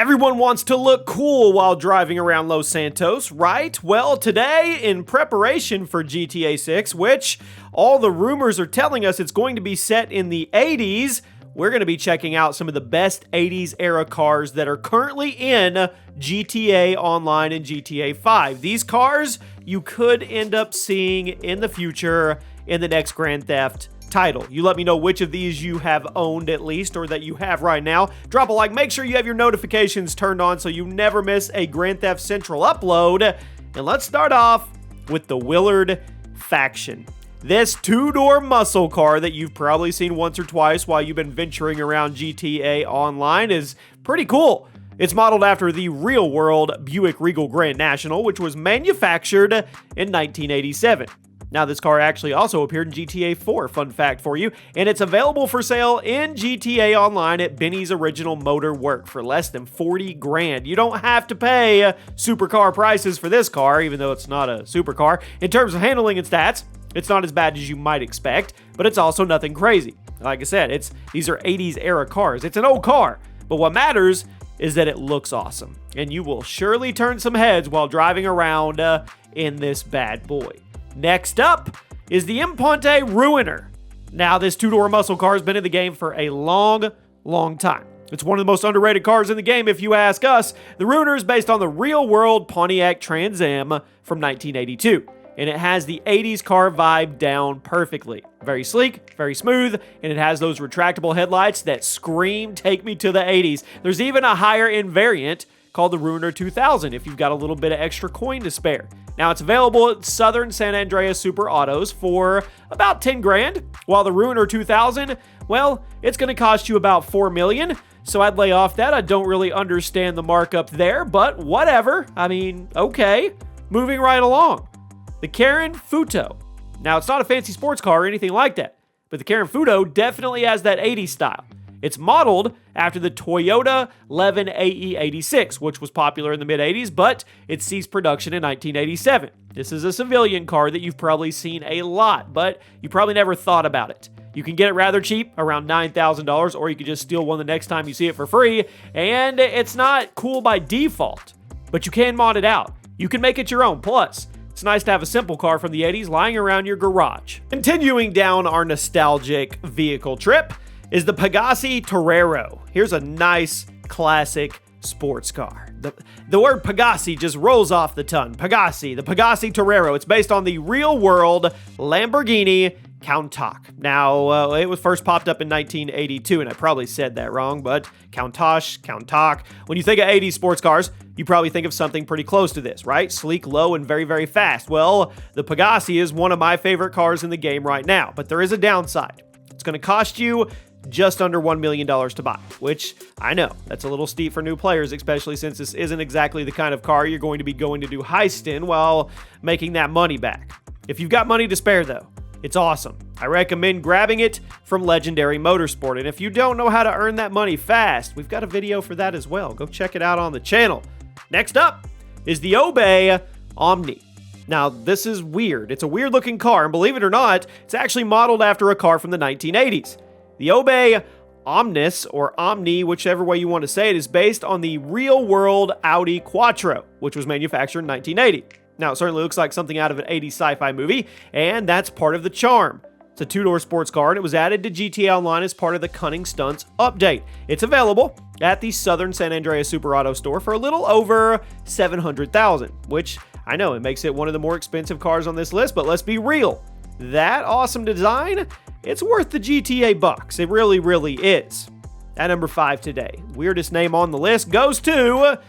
Everyone wants to look cool while driving around Los Santos, right? Well, today, in preparation for GTA 6, which all the rumors are telling us it's going to be set in the 80s, we're going to be checking out some of the best 80s era cars that are currently in GTA Online and GTA 5. These cars you could end up seeing in the future in the next Grand Theft title. You let me know which of these you have owned at least, or that you have right now. Drop a like, make sure you have your notifications turned on so you never miss a Grand Theft Central upload. And let's start off with the Willard Faction. This two-door muscle car that you've probably seen once or twice while you've been venturing around GTA Online is pretty cool. It's modeled after the real-world Buick Regal Grand National, which was manufactured in 1987. Now, this car actually also appeared in GTA 4, fun fact for you, and it's available for sale in GTA Online at Benny's Original Motor Work for less than 40 grand. You don't have to pay supercar prices for this car, even though it's not a supercar. In terms of handling and stats, it's not as bad as you might expect, but it's also nothing crazy. Like I said, these are 80s era cars. It's an old car, but what matters is that it looks awesome, and you will surely turn some heads while driving around in this bad boy. Next up is the Imponte Ruiner. Now, this two-door muscle car has been in the game for a long time. It's one of the most underrated cars in the game, if you ask us. The Ruiner is based on the real-world Pontiac Trans Am from 1982, and it has the 80s car vibe down perfectly. Very sleek, very smooth, and it has those retractable headlights that scream, "Take me to the 80s." There's even a higher-end variant called the Ruiner 2000 if you've got a little bit of extra coin to spare. Now, it's available at Southern San Andreas Super Autos for about 10 grand, while the Ruiner 2000, well, it's going to cost you about 4 million. So I'd lay off that. I don't really understand the markup there, but whatever. I mean, okay. Moving right along. The Karen Futo. Now, it's not a fancy sports car or anything like that, but the Karen Futo definitely has that 80s style. It's modeled after the Toyota Levin AE86, which was popular in the mid-80s, but it ceased production in 1987. This is a civilian car that you've probably seen a lot, but you probably never thought about it. You can get it rather cheap, around $9,000, or you can just steal one the next time you see it for free, and it's not cool by default, but you can mod it out. You can make it your own. Plus, it's nice to have a simple car from the 80s lying around your garage. Continuing down our nostalgic vehicle trip is the Pegassi Torero. Here's a nice classic sports car. The word Pegassi just rolls off the tongue. Pegassi, the Pegassi Torero. It's based on the real-world Lamborghini Countach. Now, it was first popped up in 1982, and I probably said that wrong, but Countach. When you think of 80s sports cars, you probably think of something pretty close to this, right? Sleek, low, and very, very fast. Well, the Pegassi is one of my favorite cars in the game right now, but there is a downside. It's going to cost you just under $1 million to buy, which I know that's a little steep for new players, especially since this isn't exactly the kind of car you're going to be going to do heists in while making that money back. If you've got money to spare though, it's awesome. I recommend grabbing it from Legendary Motorsport, and if you don't know how to earn that money fast, we've got a video for that as well. Go check it out on the channel. Next up is the Obey Omni. Now, this is weird. It's a weird looking car, and believe it or not, it's actually modeled after a car from the 1980s. The Obey Omnis, or Omni, whichever way you want to say it, is based on the real-world Audi Quattro, which was manufactured in 1980. Now, it certainly looks like something out of an 80s sci-fi movie, and that's part of the charm. It's a two-door sports car, and it was added to GTA Online as part of the Cunning Stunts update. It's available at the Southern San Andreas Super Auto store for a little over $700,000, which I know it makes it one of the more expensive cars on this list, but let's be real. That awesome design, it's worth the GTA bucks. It really, really is. At number 5 today, weirdest name on the list goes to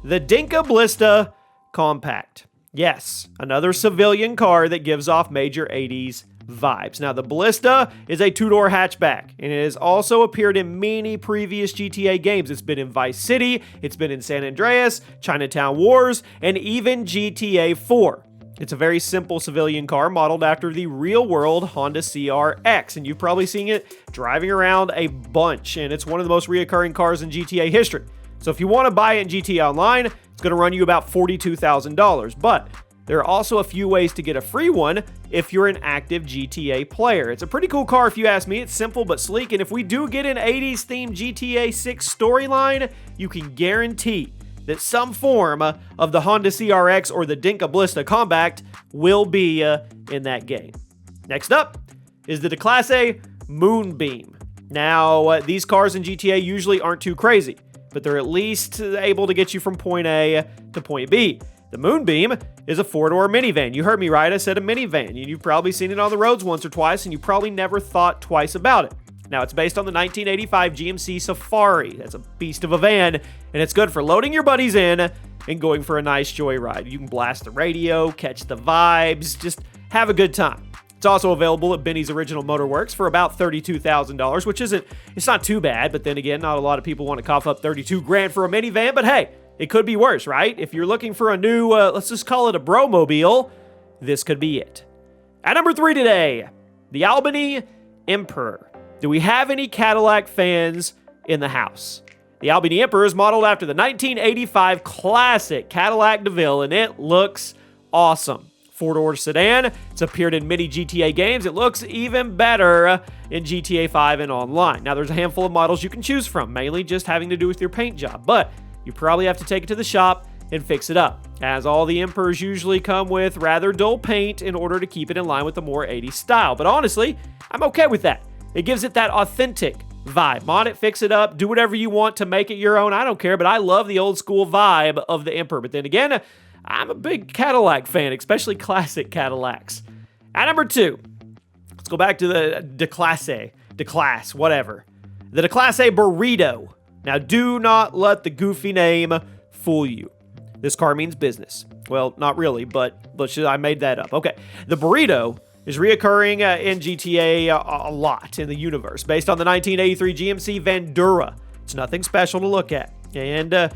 the Dinka Blista Compact. Yes, another civilian car that gives off major 80s vibes. Now, the Blista is a two-door hatchback, and it has also appeared in many previous GTA games. It's been in Vice City, it's been in San Andreas, Chinatown Wars, and even GTA 4. It's a very simple civilian car modeled after the real-world Honda CR-X, and you've probably seen it driving around a bunch, and it's one of the most reoccurring cars in GTA history. So if you want to buy it in GTA Online, it's going to run you about $42,000, but There are also a few ways to get a free one if you're an active GTA player. It's a pretty cool car if you ask me. It's simple but sleek, and if we do get an 80s themed GTA 6 storyline, you can guarantee that some form of the Honda CRX or the Dinka Blista Compact will be in that game. Next up is the Declasse Moonbeam. Now, these cars in GTA usually aren't too crazy, but they're at least able to get you from point A to point B. The Moonbeam is a 4-door minivan. You heard me right, I said a minivan. You've probably seen it on the roads once or twice, and you probably never thought twice about it. Now, it's based on the 1985 GMC Safari. That's a beast of a van, and it's good for loading your buddies in and going for a nice joyride. You can blast the radio, catch the vibes, just have a good time. It's also available at Benny's Original Motorworks for about $32,000, which it's not too bad, but then again, not a lot of people want to cough up $32,000 for a minivan, but hey, it could be worse, right? If you're looking for a new, let's just call it a bromobile, this could be it. At number 3 today, the Albany Emperor. Do we have any Cadillac fans in the house? The Albany Emperor is modeled after the 1985 classic Cadillac DeVille, and it looks awesome. 4-door sedan. It's appeared in many GTA games. It looks even better in GTA 5 and online. Now, there's a handful of models you can choose from, mainly just having to do with your paint job, but you probably have to take it to the shop and fix it up, as all the Emperors usually come with rather dull paint in order to keep it in line with the more 80s style. But honestly, I'm okay with that. It gives it that authentic vibe. Mod it, fix it up, do whatever you want to make it your own. I don't care, but I love the old school vibe of the Emperor. But then again, I'm a big Cadillac fan, especially classic Cadillacs. At number 2, let's go back to the Declasse, whatever. The Declasse Burrito. Now, do not let the goofy name fool you. This car means business. Well, not really, but I made that up. Okay, the Burrito is reoccurring in GTA a lot in the universe, based on the 1983 GMC Vandura. It's nothing special to look at, and I'm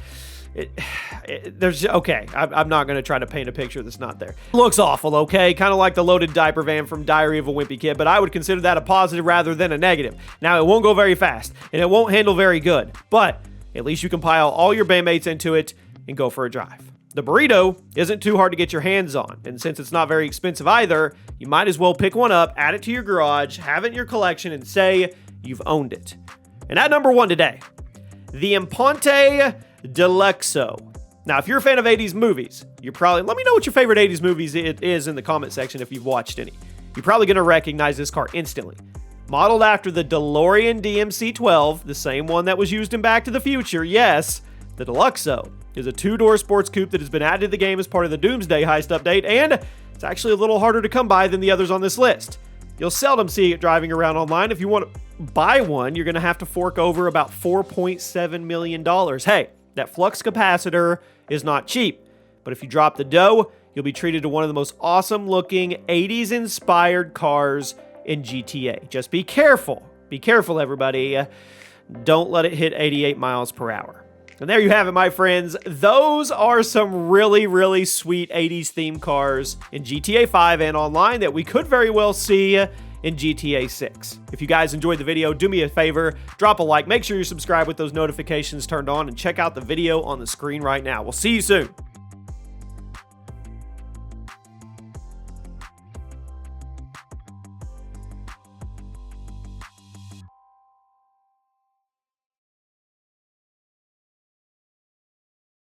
not going to try to paint a picture that's not there. It looks awful, okay? Kind of like the loaded diaper van from Diary of a Wimpy Kid, but I would consider that a positive rather than a negative. Now, it won't go very fast, and it won't handle very good, but at least you can pile all your bandmates into it and go for a drive. The Burrito isn't too hard to get your hands on, and since it's not very expensive either, you might as well pick one up, add it to your garage, have it in your collection, and say you've owned it. And at number 1 today, the Imponte Deluxo. Now, if you're a fan of 80s movies, let me know what your favorite 80s movies it is in the comment section if you've watched any. You're probably going to recognize this car instantly. Modeled after the DeLorean DMC-12, the same one that was used in Back to the Future, yes, the Deluxo is a 2-door sports coupe that has been added to the game as part of the Doomsday Heist update, and it's actually a little harder to come by than the others on this list. You'll seldom see it driving around online. If you want to buy one, you're going to have to fork over about $4.7 million. Hey, that flux capacitor is not cheap, but if you drop the dough, you'll be treated to one of the most awesome-looking 80s-inspired cars in GTA. Just be careful. Be careful, everybody. Don't let it hit 88 miles per hour. And there you have it, my friends. Those are some really, really sweet 80s themed cars in GTA 5 and online that we could very well see in GTA 6. If you guys enjoyed the video, do me a favor, drop a like, make sure you subscribe with those notifications turned on, and check out the video on the screen right now. We'll see you soon.